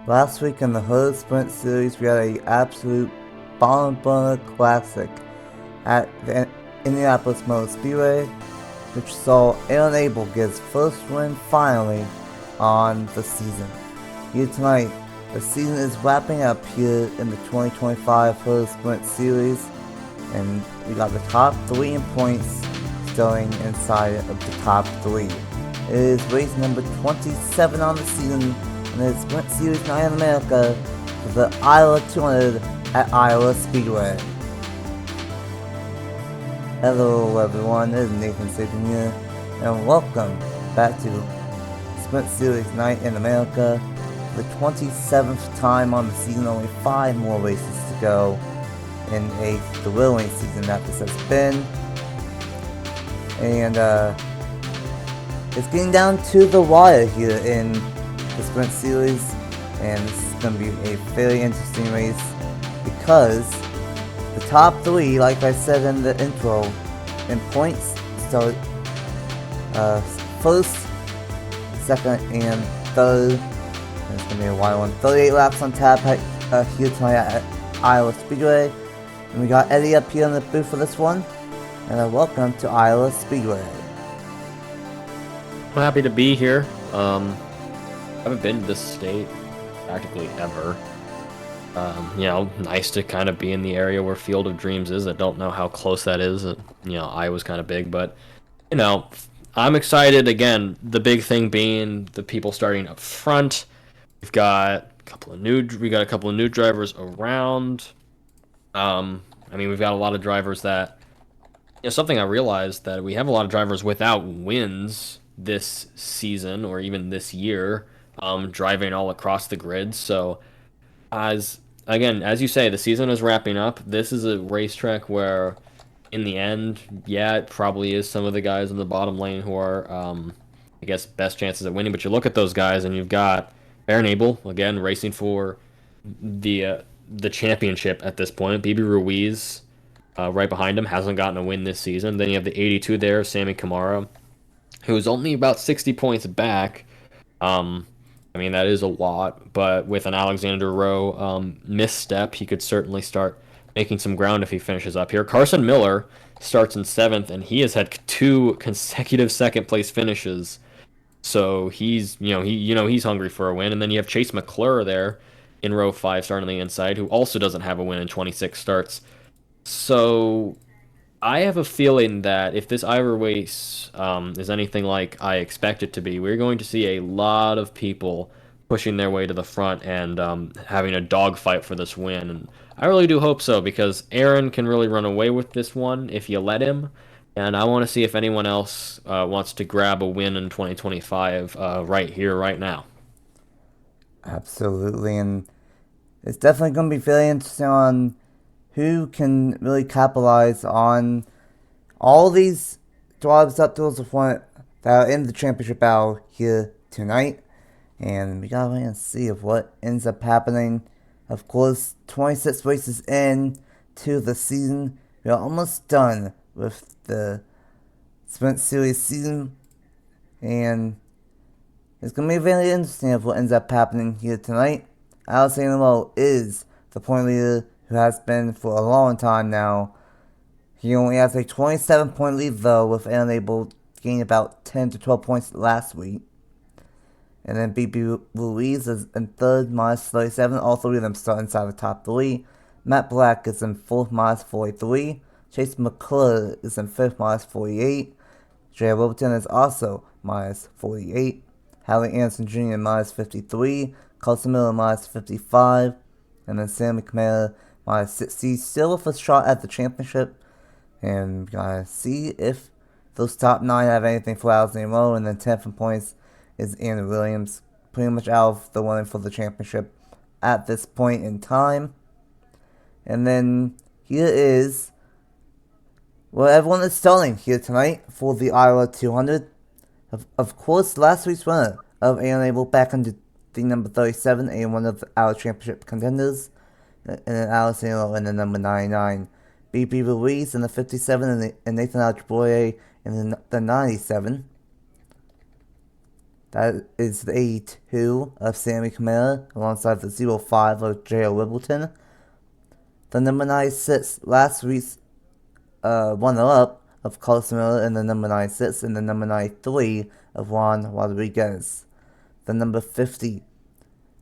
Last week in the Hood Sprint Series, we had an absolute bottom burner classic at the Indianapolis Motor Speedway, which saw Aaron Abel get his first win finally on the season. Here tonight, the season is wrapping up here in the 2025 Hood Sprint Series, and we got the top 3 in points starting inside of the top 3. It is race number 27 on the season, and it's Sprint Series 9 in America for the Iowa 200 at Iowa Speedway. Hello everyone, this is Nathan Saban here, and welcome back to Sprint Series 9 in America. For the 27th time on the season, only 5 more races to go in a thrilling season that this has been. And it's getting down to the wire here in the Sprint Series, and this is going to be a very interesting race because the top 3, like I said in the intro, in points start first, second, and third. And it's going to be a wild one. 38 laps on tap here tonight at Iowa Speedway. And we got Eddie up here in the booth for this one. And welcome to Iowa Speedway. I'm happy to be here. I haven't been to this state practically ever. Nice to kind of be in the area where Field of Dreams is. I don't know how close that is. Iowa's kind of big, but I'm excited. Again, the big thing being the people starting up front. We got a couple of new drivers around. We've got a lot of drivers that. Something I realized that we have a lot of drivers without wins this season or even this year, driving all across the grid. So, as you say, the season is wrapping up. This is a racetrack where, in the end, it probably is some of the guys in the bottom lane who are, best chances at winning. But you look at those guys, and you've got Aaron Abel again racing for the championship at this point. BB Ruiz. Right behind him, hasn't gotten a win this season. Then you have the 82 there, Sammy Kamara, who's only about 60 points back. That is a lot, but with an Alexander Rowe misstep, he could certainly start making some ground if he finishes up here. Carson Miller starts in 7th, and he has had 2 consecutive second-place finishes. So he's hungry for a win. And then you have Chase McClure there in row 5, starting on the inside, who also doesn't have a win in 26 starts. So, I have a feeling that if this Iowa race is anything like I expect it to be, we're going to see a lot of people pushing their way to the front and having a dogfight for this win. And I really do hope so, because Aaron can really run away with this one if you let him. And I want to see if anyone else wants to grab a win in 2025 right here, right now. Absolutely, and it's definitely going to be very interesting on who can really capitalize on all these drives up towards the front that are in the championship battle here tonight. And we gotta wait and see of what ends up happening. Of course, 26 races in to the season. We are almost done with the Sprint Series season. And it's gonna be very interesting of what ends up happening here tonight. Alexander Rowe is the point leader, who has been for a long time now. He only has a 27-point lead though, with Aaron Abel gaining about 10 to 12 points last week. And then BB Ruiz is in 3rd, minus 37. All 3 of them start inside the top 3. Matt Black is in 4th, minus 43. Chase McClure is in 5th, minus 48. Jay Robertson is also minus 48. Hallie Anderson Jr. minus 53. Carson Miller minus 55. And then Sammy Kamara minus 60, still with a shot at the championship. And we gotta see if those top 9 have anything for Alexander Rowe. And then 10th in points is Andrew Williams, pretty much out of the running for the championship at this point in time. And then here is everyone is starting here tonight for the Iowa 200. Of course, last week's winner of Aaron Abel back into the number 37 and one of our championship contenders. And then Alexander Rowe in the number 99. BB Ruiz in the 57 and Nathan Alciboye in the 97. That is the 82 of Sammy Camara alongside the 05 of J.O. Wibbleton. The number 96 last week's runner-up of Carlos Miller and the number 96 and the number 93 of Juan Rodriguez. The number 50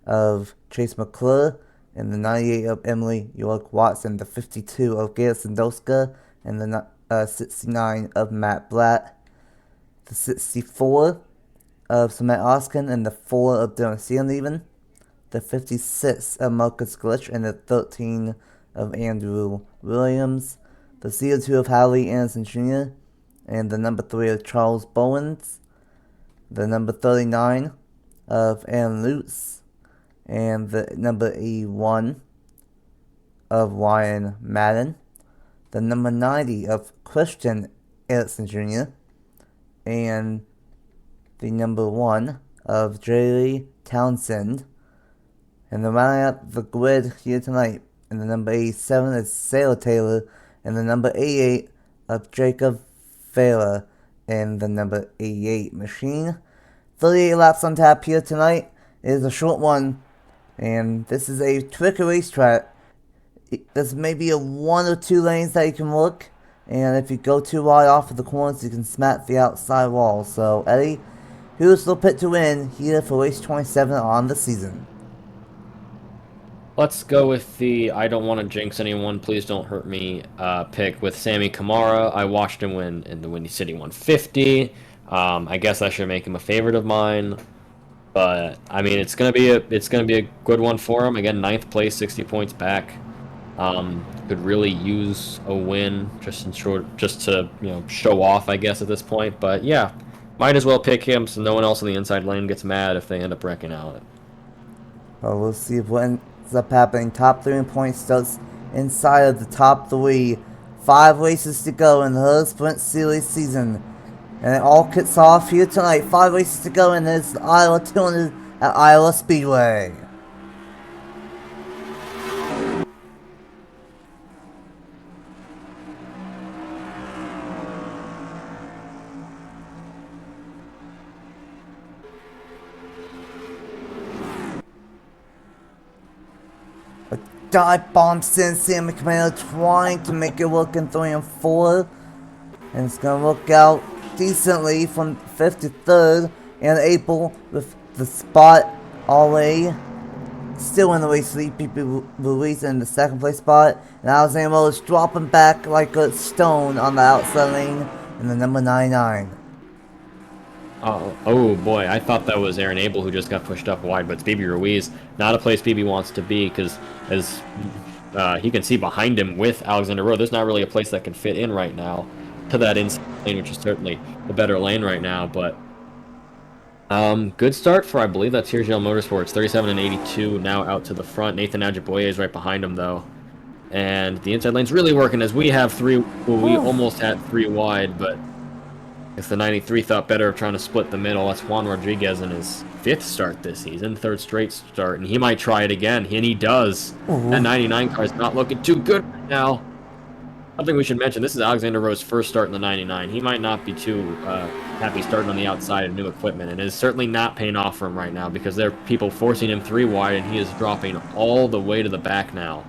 of Chase McClure and the 98 of Emily York Watson. The 52 of Gail Sandowska and the 69 of Matt Blatt. The 64 of Samantha Oskin and the 4 of Dylan Stevenson. The 56 of Marcus Glitch and the 13 of Andrew Williams. The 02 of Howie Anderson Jr. and the number 3 of Charles Bowens. The number 39 of Aaron Lutz and the number 81 of Ryan Madden. The number 90 of Christian Erickson Jr. and the number 1 of Jerry Townsend. And the rounding out the grid here tonight, and the number 87 is Sarah Taylor, and the number 88 of Jacob Farah, and the number 88 machine. 38 laps on tap here tonight. It is a short one, and this is a tricky racetrack. There's maybe a 1 or 2 lanes that you can work, and if you go too wide off of the corners, you can smack the outside wall. So, Eddie, who's the pit to win here for race 27 on the season? Let's go with the I don't want to jinx anyone, please don't hurt me pick with Sammy Camara. I watched him win in the Windy City 150. I guess I should make him a favorite of mine, but I mean it's gonna be a good one for him. Again, 9th place, 60 points back. Could really use a win just to show off, I guess, at this point. But yeah, might as well pick him so no one else in the inside lane gets mad if they end up wrecking out. Well, we'll see what ends up happening. Top 3 in points starts inside of the top 3. 5 races to go in the Herr Sprint Series season. And it all kicks off here tonight. 5 races to go in this Iowa 200 at Iowa Speedway. Dive bomb sends Sammy Camaro trying to make it work in 3 and 4. And it's going to work out decently from 5th to 3rd. And April with the spot already still in the race lead. PP Ruiz in the 2nd place spot. And Alexander Rowe is dropping back like a stone on the outside lane in the number 99. Oh boy, I thought that was Aaron Abel who just got pushed up wide, but it's BB Ruiz. Not a place BB wants to be, because as he can see behind him with Alexander Rowe, there's not really a place that can fit in right now to that inside lane, which is certainly the better lane right now. But good start for, I believe that's Herr Motorsports, 37 and 82 now out to the front. Nathan Adjaboye is right behind him though, and the inside lane's really working as we have 3. Well, we almost had 3 wide, but if the 93 thought better of trying to split the middle. That's Juan Rodriguez in his 5th start this season, 3rd straight start, and he might try it again, and he does. That 99 car is not looking too good right now. Something we should mention, this is Alexander Rowe's 1st start in the 99. He might not be too happy starting on the outside of new equipment, and it is certainly not paying off for him right now because there are people forcing him 3 wide, and he is dropping all the way to the back now.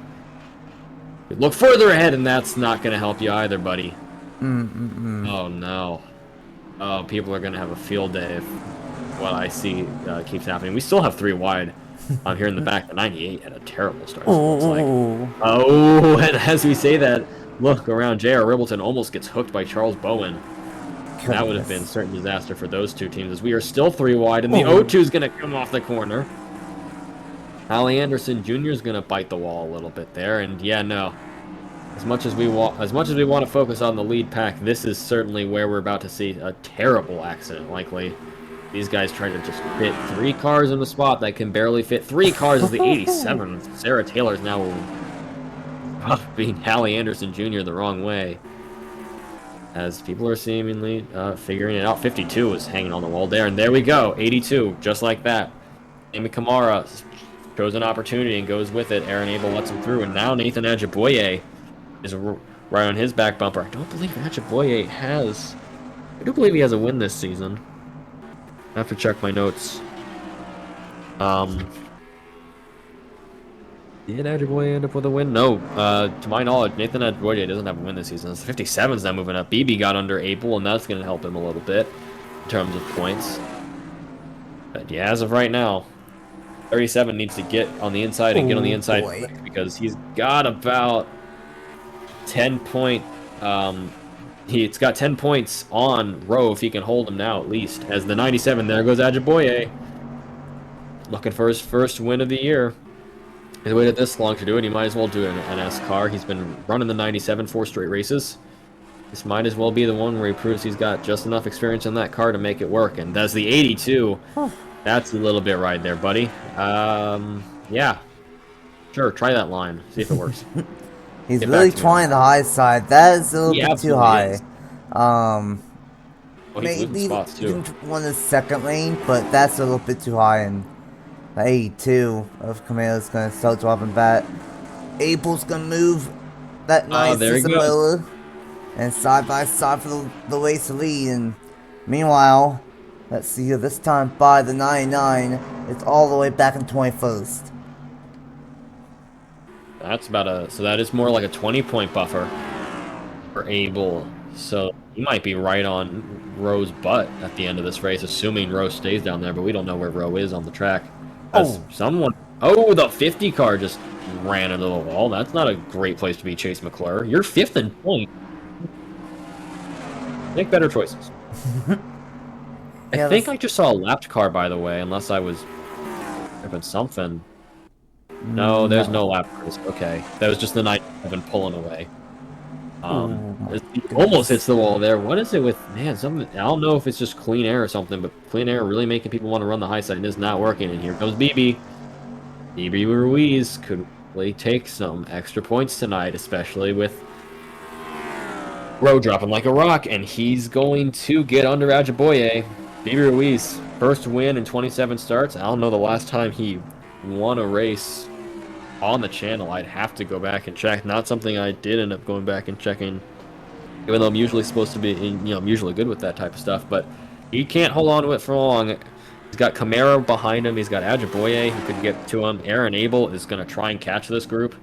Look further ahead, and that's not going to help you either, buddy. Oh, no. Oh, people are going to have a field day if what I see keeps happening. We still have 3 wide here in the back. The 98 had a terrible start, so it looks like. Oh, and as we say that, look around. J.R. Ribbleton almost gets hooked by Charles Bowen. That would have been a certain disaster for those 2 teams, as we are still 3 wide, and the 02 is going to come off the corner. Allie Anderson Jr. is going to bite the wall a little bit there, and yeah, no. As much as we want to focus on the lead pack, this is certainly where we're about to see a terrible accident likely. These guys try to just fit 3 cars in the spot that can barely fit 3 cars as the 87. Sarah Taylor's now being Hallie Anderson Jr. the wrong way. As people are seemingly figuring it out. 52 is hanging on the wall there, and there we go. 82, just like that. Amy Kamara shows an opportunity and goes with it. Aaron Abel lets him through, and now Nathan Adjaboye is right on his back bumper. I don't believe Adjaboye has... I do believe he has a win this season. I have to check my notes. Did Adjuboye end up with a win? No. To my knowledge, Nathan Adjuboye doesn't have a win this season. The 57's now moving up. BB got under Abel, and that's going to help him a little bit in terms of points. But yeah, as of right now, 37 needs to get on the inside and get on the inside quick, because he's got about 10 point. It's got 10 points on Rowe if he can hold him now at least. As the 97, there goes Adjuboye, looking for his first win of the year. He's waited this long to do it. He might as well do an NS car. He's been running the 97 4 straight races. This might as well be the one where he proves he's got just enough experience in that car to make it work. And that's the 82. That's a little bit right there, buddy. Yeah. Sure, try that line. See if it works. He's really trying the high side. That is a little bit too high. Well, maybe one the second lane, but that's a little bit too high. And the 82 of Camilla's going to start dropping back. Abel's going to move that nice Isabella. And side by side for the race to lead. And meanwhile, let's see here, this time by the 99, it's all the way back in 21st. That's about so that is more like a 20-point buffer for Abel. So he might be right on Rowe's butt at the end of this race, assuming Rowe stays down there, but we don't know where Rowe is on the track. The 50 car just ran into the wall. That's not a great place to be, Chase McClure. You're 5th in point. Make better choices. I think I just saw a lapped car, by the way, unless I was ripping something. No, there's no lap cars. Okay. That was just the 97 pulling away. It almost hits the wall there. What is it with, man, something, I don't know if it's just clean air or something, but clean air really making people want to run the high side, and it's not working. And here goes BB. BB Ruiz could really take some extra points tonight, especially with Rowe dropping like a rock, and he's going to get under Adjuboye. BB Ruiz, first win in 27 starts. I don't know the last time he won a race on the channel. I'd have to go back and check. Not something I did end up going back and checking, even though I'm usually supposed to be, I'm usually good with that type of stuff, but he can't hold on to it for long. He's got Camaro behind him. He's got Adjuboye who could get to him. Aaron Abel is going to try and catch this group.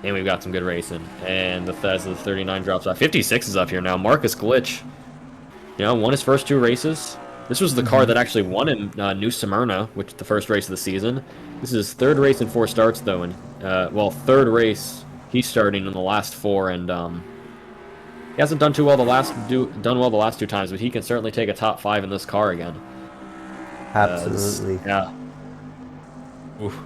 And we've got some good racing. And the 39 drops off. 56 is up here now. Marcus Glitch, won his first 2 races. This was the car that actually won in New Smyrna, which the first race of the season. This is his 3rd race in 4 starts, though. And, 3rd race he's starting in the last 4. And he hasn't done well the last 2 times, but he can certainly take a top 5 in this car again. Absolutely. Yeah. Oof.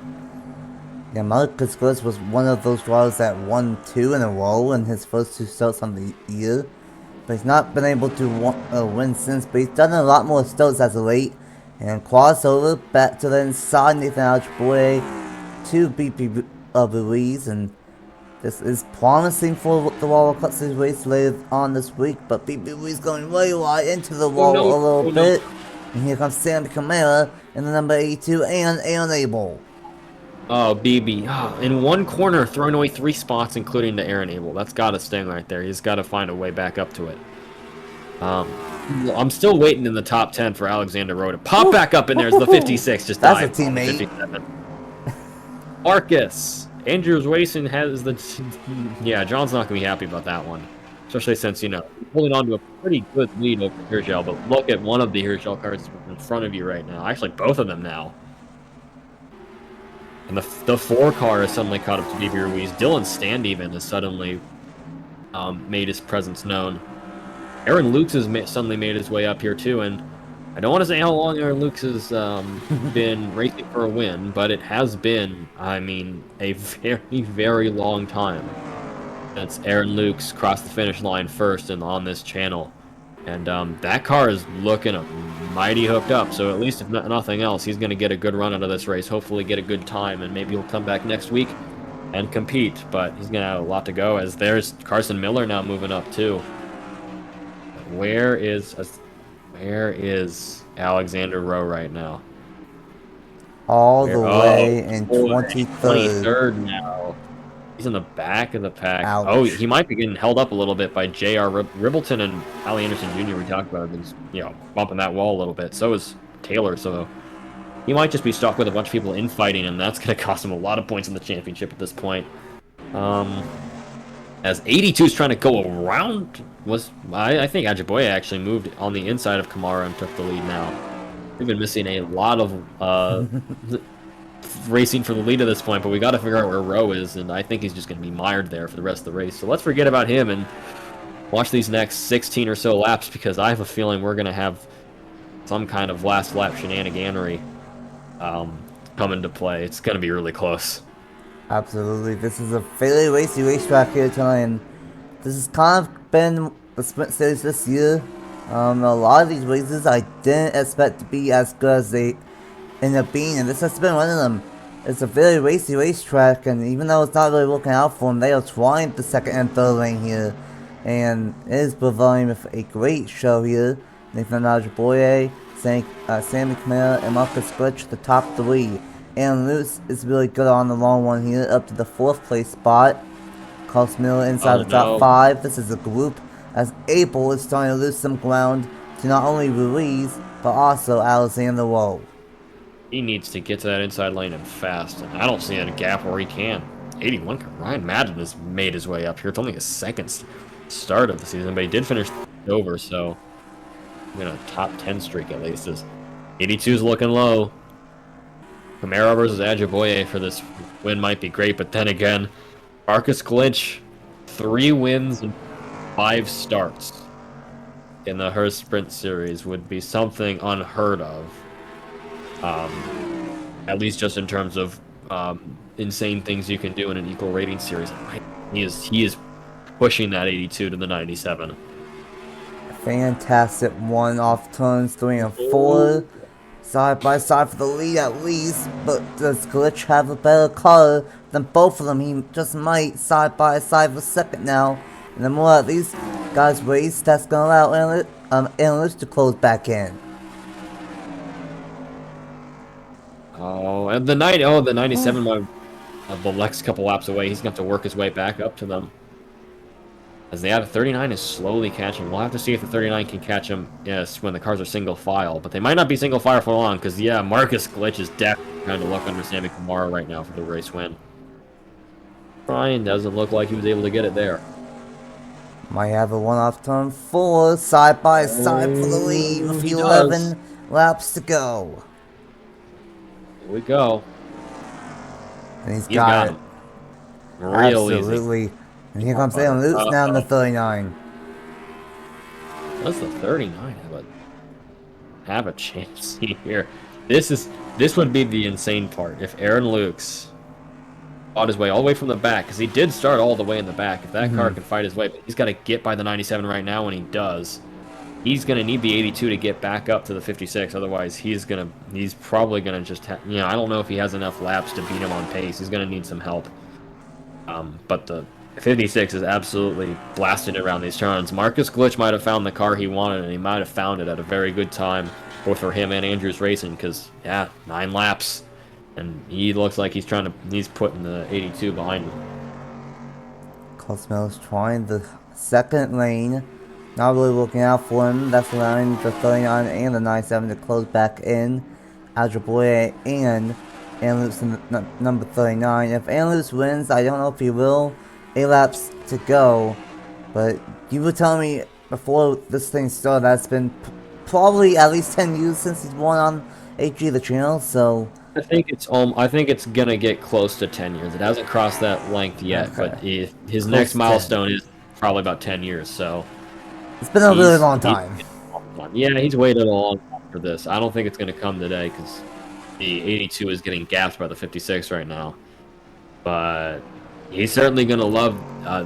Yeah, Marcus Glitch was one of those drivers that won 2 in a row in his first 2 starts on the year. But he's not been able to win since, but he's done a lot more starts as of late. And crossover back to the inside, Nathan Adjuboye to BP Ruiz. And this is promising for the Wawa Cup Series race later on this week. But BP Ruiz going way wide into the wall a little bit. And here comes Sammy Camara in the number 82 and Aaron Abel. Oh, BB. Oh, in one corner, throwing away 3 spots, including to Aaron Abel. That's got to sting right there. He's got to find a way back up to it. I'm still waiting in the top 10 for Alexander Rowe to pop back up in there as the 56 just died. That's a teammate. Marcus. Andrews Racing has the... Yeah, John's not going to be happy about that one. Especially since, holding on to a pretty good lead over Herschel. But look at one of the Herschel cars in front of you right now. Actually, both of them now. And the 4 car has suddenly caught up to BB Ruiz. Dylan Standeven has suddenly made his presence known. Aaron Lukes has suddenly made his way up here too, and I don't want to say how long Aaron Lukes has been racing for a win, but it has been, a very, very long time since Aaron Lukes crossed the finish line first and on this channel. And that car is looking mighty hooked up, so at least if nothing else, he's going to get a good run out of this race, hopefully get a good time, and maybe he'll come back next week and compete. But he's going to have a lot to go, as there's Carson Miller now moving up too. Where is Alexander Rowe right now? All the way in 23rd. 23rd now. He's in the back of the pack. Ouch. Oh, he might be getting held up a little bit by J.R. Ribbleton and Allie Anderson Jr. We talked about. He's, bumping that wall a little bit. So is Taylor, so he might just be stuck with a bunch of people infighting, and that's going to cost him a lot of points in the championship at this point. As 82 is trying to go around, I think Ajiboye actually moved on the inside of Kamara and took the lead now. We've been missing a lot of racing for the lead at this point, but we got to figure out where Rowe is, and I think he's just going to be mired there for the rest of the race. So let's forget about him and watch these next 16 or so laps, because I have a feeling we're going to have some kind of last lap shenaniganery come into play. It's going to be really close. Absolutely. This is a fairly racy racetrack here tonight, and this has kind of been the sprint series this year. A lot of these races I didn't expect to be as good as they end up being, and this has been one of them. It's a very racy racetrack, and even though it's not really working out for them, they are trying the second and third lane here, and it is providing with a great show here. Nathan Ajiboye, Sammy Camara, and Marcus Glitch, the top three. And Luce is really good on the long one here, up to the 4th place spot. Carlos Miller inside the top 5. This is a group, as Abel is starting to lose some ground to not only Ruiz, but also Alexander Rowe. He needs to get to that inside lane and fast, and I don't see a gap where he can. 81, Ryan Madden has made his way up here. It's only his second start of the season, but he did finish over, so I'm going to top 10 streak at least. 82 is looking low. Camara versus Ajiboye for this win might be great, but then again, Marcus Glitch, 3 wins and 5 starts in the Herr Sprint Series would be something unheard of. At least just in terms of insane things you can do in an equal rating series. He is pushing that 82 to the 97. Fantastic one off turns 3 and 4. Side by side for the lead at least, but does Glitch have a better car than both of them? He just might side by side for second now. And the more that these guys race, that's going to allow analysts to close back in. Oh, and the 97 might the next couple laps away. He's going to have to work his way back up to them. As the 39 is slowly catching. We'll have to see if the 39 can catch him, yes, when the cars are single file. But they might not be single file for long, because, yeah, Marcus Glitch is definitely trying to look under Sammy Kamara right now for the race win. Ryan doesn't look like he was able to get it there. Might have a one off turn 4, side by side for the lead with 11 laps to go. Here we go. And he's got it. Real Absolutely. easy. And here comes Alan Lutz now in the 39. Does the 39 have a chance here? This would be the insane part if Aaron Lukes fought his way all the way from the back, because he did start all the way in the back. If that car can fight his way, but he's got to get by the 97 right now. When he does, he's going to need the 82 to get back up to the 56. Otherwise, he's probably going to just I don't know if he has enough laps to beat him on pace. He's going to need some help. But the 56 is absolutely blasting around these turns. Marcus Glitch might have found the car he wanted, and he might have found it at a very good time, both for him and Andrews Racing, because, 9 laps, and he looks like he's putting the 82 behind him. Cosmo's trying the second lane, not really looking out for him. That's allowing the 39 and the 97 to close back in. Ajiboye and Anlutz in number 39. If Anlutz wins, I don't know if he will. 8 laps to go, but you were telling me before this thing started that it's been probably at least 10 years since he's won on HG the channel, so I think it's gonna get close to 10 years. It hasn't crossed that length yet, but his next milestone is probably about 10 years. So it's been a really long time. Yeah, he's waited a long time for this. I don't think it's gonna come today, because the 82 is getting gapped by the 56 right now, but he's certainly going to love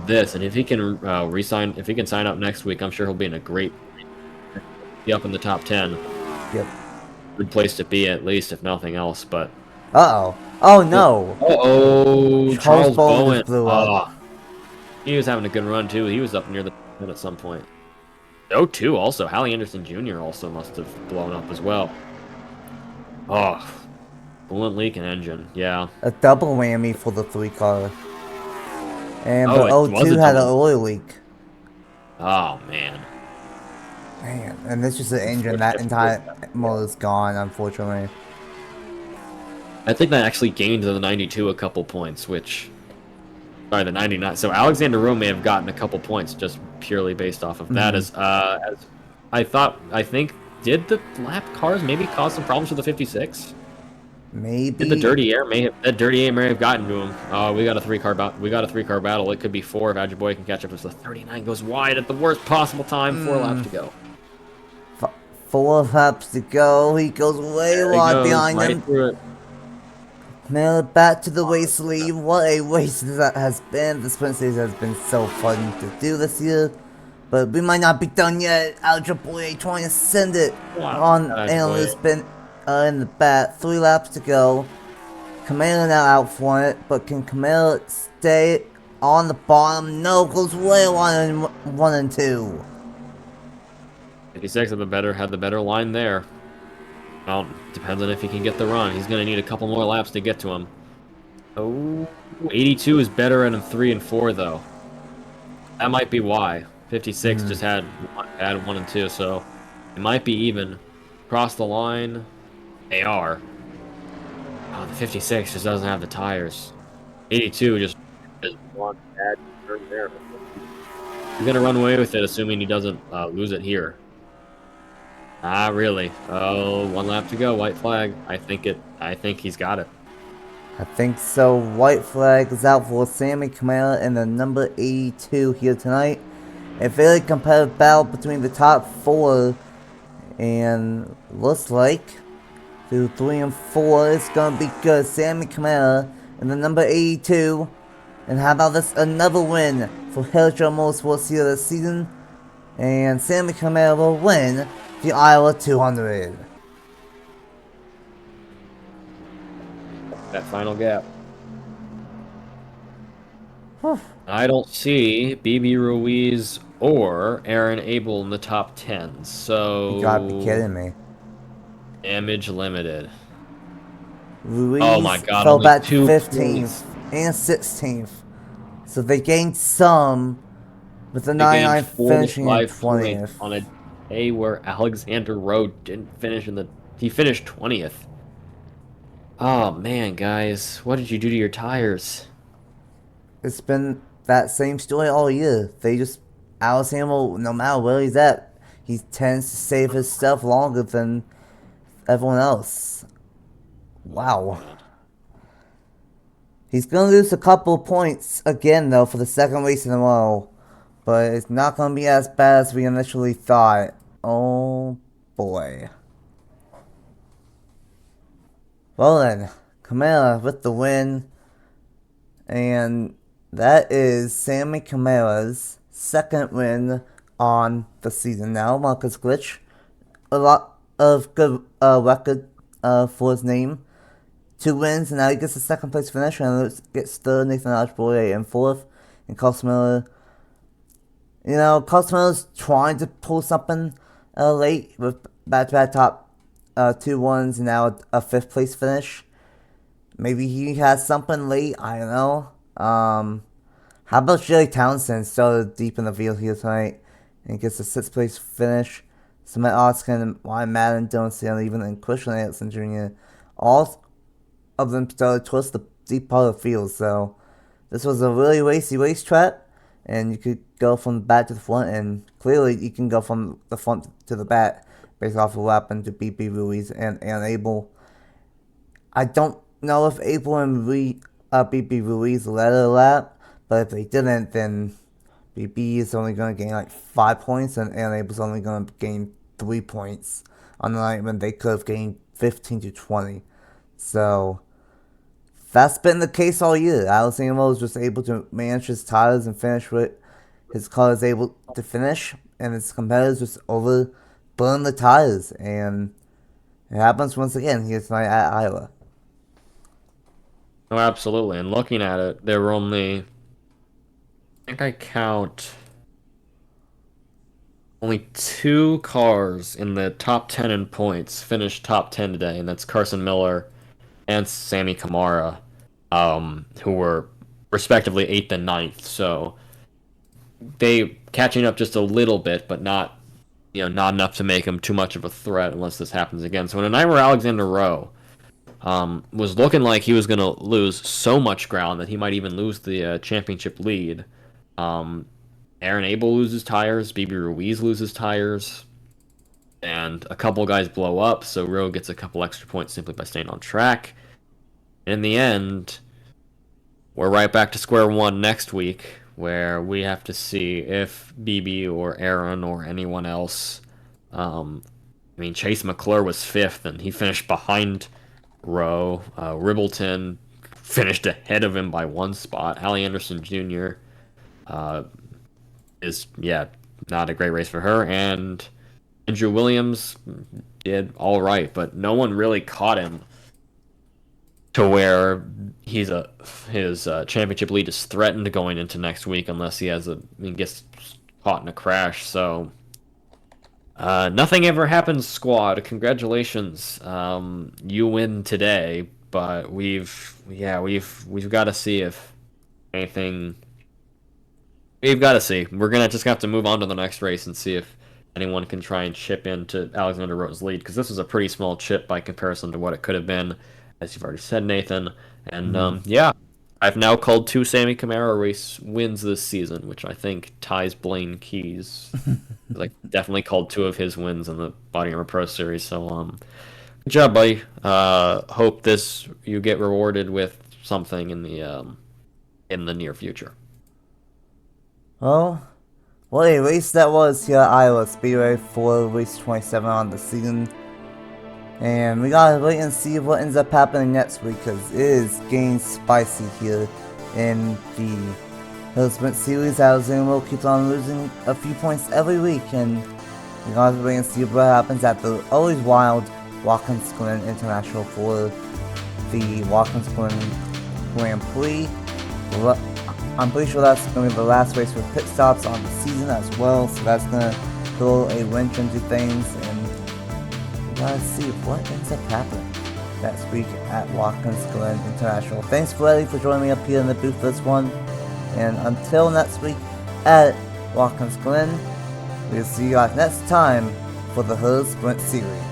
this, and if he can if he can sign up next week, I'm sure he'll be in a great, be up in the top 10. Yep. Good place to be, at least, if nothing else. But oh no! Charles Bowen blew up. He was having a good run too. He was up near the 10 at some point. 02 also. Hallie Anderson Jr. also must have blown up as well. Coolant leak and engine, yeah. A double whammy for the 3 car. And Oh, the 02 had an oil leak. Oh, man. Man, and this just an engine. That Unfortunate for entire yeah. motor is gone, unfortunately. I think that actually gained the 92 a couple points, which sorry, the 99. So Alexander Rowe may have gotten a couple points just purely based off of that. Mm, As I think, did the lap cars maybe cause some problems with the 56? Did the maybe. dirty air may have gotten to him? Oh, we got a three car battle. It could be four if Ajiboy can catch up. As the 39 goes wide at the worst possible time. 4 laps to go. 4 laps to go. He goes way There he wide goes, behind right him. through it. Nail it back to the race lead. What a race that has been. The sprint series has been so fun to do this year. But we might not be done yet. Aljo Boy trying to send it Wow, on Ajiboy. analyst spin in the back. 3 laps to go. Camilla now out for it, but can Camilla stay on the bottom? No, goes way on 1 and 2. 56 had the better line there. Well, depends on if he can get the run. He's going to need a couple more laps to get to him. Oh, 82 is better in 3 and 4, though. That might be why. 56 just had 1 and 2, so it might be even. Cross the line, they are. Oh, the 56 just doesn't have the tires. 82 just is one bad turn there. He's going to run away with it, assuming he doesn't lose it here. Ah, really? Oh, 1 lap to go. White flag. I think he's got it. I think so. White flag is out for Sammy Camilla in the number 82 here tonight. A very competitive battle between the top 4. And looks like through 3 and 4 it's gonna be good. Sammy Camilla in the number 82. And how about this? Another win for Herr Motorsports here this season. And Sammy Camilla will win the Iowa 200. That final gap. Whew. I don't see BB Ruiz or Aaron Abel in the top 10. You gotta be So kidding me. damage limited. Oh my Ruiz god, fell only back to 2 15th points. and 16th. So they gained some, with the They gained 99 4 to finishing in 5 points 20th. on a day where Alexander Rowe didn't finish he finished 20th. Oh man, guys, what did you do to your tires? It's been that same story all year. They just, Alex Hamill, no matter where he's at, he tends to save his stuff longer than everyone else. Wow. He's gonna lose a couple points again though for the second race in a row. But it's not gonna be as bad as we initially thought. Oh boy. Well then, Camilla with the win. And that is Sammy Camilla's second win on the season now. Marcus Glitch, a lot of good record for his name. 2 wins, and now he gets the second place finish, and gets third, Nathan Ashboy in fourth, and Carlos Miller. You know, Carlos Miller's trying to pull something late with back-to-back top 2 1s, and now a fifth place finish. Maybe he has something late, I don't know. How about Shelly Townsend started deep in the field here tonight and gets a 6th place finish. Cement Oskin, Ryan Madden, Dylan Stanley, even and Christian Anderson Jr. All of them started towards the deep part of the field, so this was a really racy racetrack, and you could go from the back to the front, and clearly you can go from the front to the back based off of what happened to BB Ruiz and Abel. I don't know if Abel and BB Ruiz led a lap, but if they didn't, then BB is only going to gain like 5 points, and Abel's only going to gain 3 points on the night when they could have gained 15 to 20. So that's been the case all year. Alexander Rowe was just able to manage his tires and finish what his car is able to finish, and his competitors just overburn the tires, and it happens once again here tonight at Iowa. Oh, absolutely. And looking at it, there were only, I think I count only 2 cars in the top 10 in points finished top 10 today, and that's Carson Miller and Sammy Kamara, who were respectively 8th and 9th. So they catching up just a little bit, but not not enough to make him too much of a threat unless this happens again. So in a night where Alexander Rowe was looking like he was going to lose so much ground that he might even lose the championship lead, Aaron Abel loses tires, BB Ruiz loses tires, and a couple guys blow up, so Rowe gets a couple extra points simply by staying on track. In the end, we're right back to square one next week, where we have to see if BB or Aaron or anyone else. Chase McClure was fifth, and he finished behind Rowe. Ribbleton finished ahead of him by one spot. Hallie Anderson Jr. Is not a great race for her, and Andrew Williams did all right, but no one really caught him to where his championship lead is threatened going into next week unless he gets caught in a crash. So nothing ever happens, squad. Congratulations, you win today, but we've got to see if anything. We've got to see. We're gonna just have to move on to the next race and see if anyone can try and chip into Alexander Rowe's lead, because this was a pretty small chip by comparison to what it could have been, as you've already said, Nathan. And I've now called 2 Sammy Camara race wins this season, which I think ties Blaine Keys. Definitely called 2 of his wins in the Body Armor Pro Series. So good job, buddy. Hope you get rewarded with something in the near future. Well, what a race that was here at Iowa Speedway for race 27 on the season. And we gotta wait and see what ends up happening next week, because it is getting spicy here in the Herr Sprint Series. Alexander Rowe keeps on losing a few points every week, and we gotta wait and see what happens at the always wild Watkins Glen International for the Watkins Glen Grand Prix. I'm pretty sure that's going to be the last race with pit stops on the season as well, so that's going to throw a wrench into things, and we gotta see what ends up happening next week at Watkins Glen International. Thanks, Freddie, for joining me up here in the booth for this one, and until next week at Watkins Glen, we'll see you guys next time for the Herr Sprint Series.